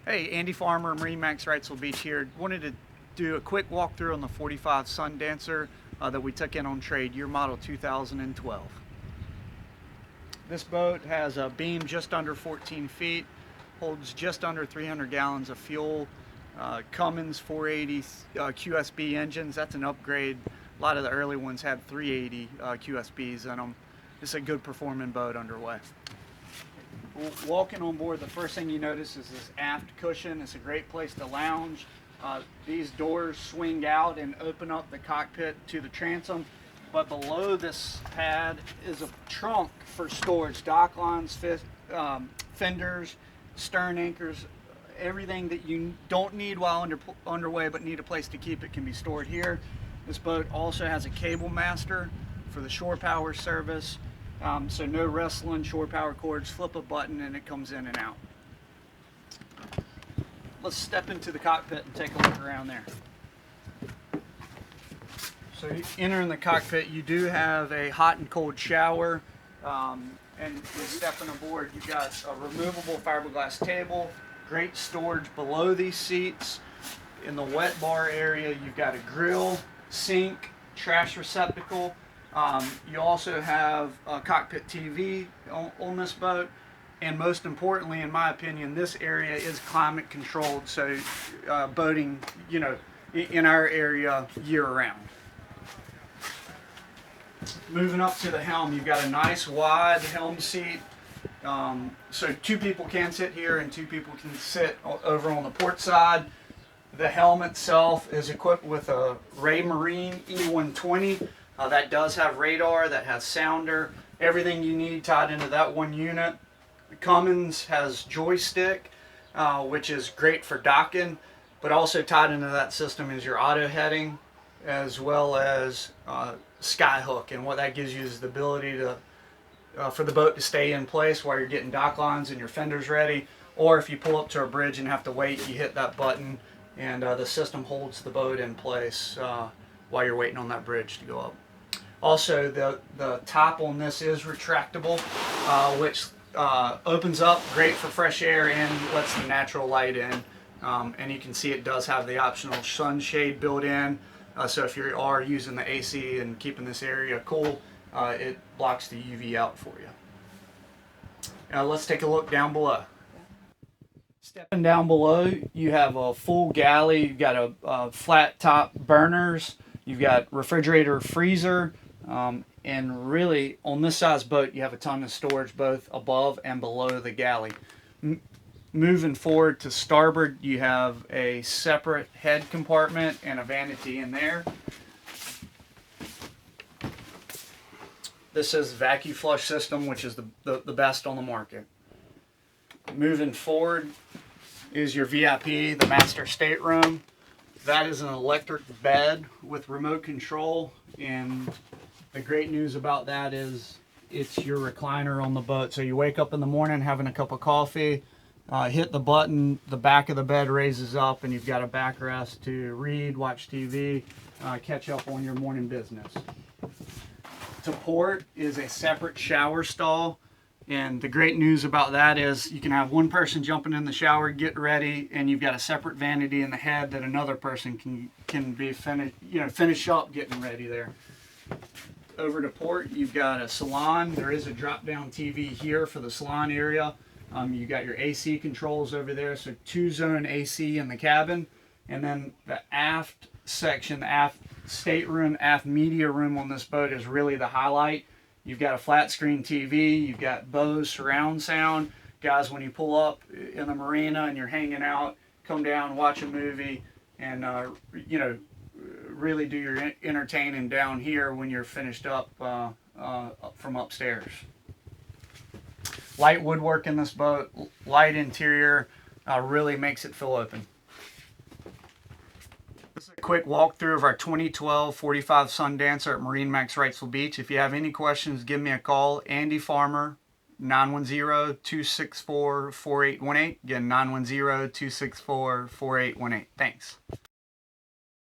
Hey, Andy Farmer, MarineMax Wrightsville Beach here. Wanted to do a quick walkthrough on the 45 Sundancer that we took in on trade, year model 2012. This boat has a beam just under 14 feet, holds just under 300 gallons of fuel, Cummins 480 QSB engines. That's an upgrade. A lot of the early ones had 380 QSBs in them. It's a good performing boat underway. Walking on board, the first thing you notice is this aft cushion. It's a great place to lounge. These doors swing out and open up the cockpit to the transom, but below this pad is a trunk for storage, dock lines, fenders, stern anchors, everything that you don't need while underway but need a place to keep it can be stored here. This boat also has a cable master for the shore power service. So no wrestling, shore power cords, flip a button and it comes in and out. Let's step into the cockpit and take a look around there. So entering the cockpit, you do have a hot and cold shower, and stepping aboard, you've got a removable fiberglass table, great storage below these seats. In the wet bar area, you've got a grill, sink, trash receptacle. You also have a cockpit TV on this boat, and most importantly, in my opinion, this area is climate controlled, so boating, in our area year round. Moving up to the helm, you've got a nice wide helm seat, so two people can sit here and two people can sit over on the port side. The helm itself is equipped with a Marine E120. That does have radar, that has sounder, everything you need tied into that one unit. Cummins has joystick, which is great for docking, but also tied into that system is your auto heading, as well as skyhook, and what that gives you is the ability to for the boat to stay in place while you're getting dock lines and your fenders ready, or if you pull up to a bridge and have to wait, you hit that button and the system holds the boat in place while you're waiting on that bridge to go up. Also, the top on this is retractable, which opens up, great for fresh air and lets the natural light in. And you can see it does have the optional sunshade built in, so if you are using the AC and keeping this area cool, it blocks the UV out for you. Now let's take a look down below. Stepping down below, you have a full galley. You've got a flat top burners. You've got refrigerator, freezer, and really on this size boat you have a ton of storage both above and below the galley. Moving forward to starboard, you have a separate head compartment and a vanity in there. This is vacuum flush system, which is the best on the market. Moving forward is your VIP, the Master Stateroom. That is an electric bed with remote control, and the great news about that is it's your recliner on the boat. So you wake up in the morning having a cup of coffee, hit the button, the back of the bed raises up, and you've got a backrest to read, watch TV, catch up on your morning business. To port is a separate shower stall. And the great news about that is you can have one person jumping in the shower, get ready, and you've got a separate vanity in the head that another person can be finish up getting ready there. Over to port, you've got a Salon. There is a drop-down TV here for the Salon area. You got your AC controls over there, so 2-zone AC in the cabin, and then the aft section, the aft stateroom, aft media room on this boat is really the highlight. You've got a flat screen TV, you've got Bose surround sound. Guys, when you pull up in the marina and you're hanging out, come down, watch a movie, and really do your entertaining down here when you're finished up from upstairs. Light woodwork in this boat, light interior, really makes it feel open. This is a quick walkthrough of our 2012 45 Sundancer at MarineMax Wrightsville Beach. If you have any questions, give me a call. Andy Farmer, 910-264-4818. Again, 910-264-4818. Thanks.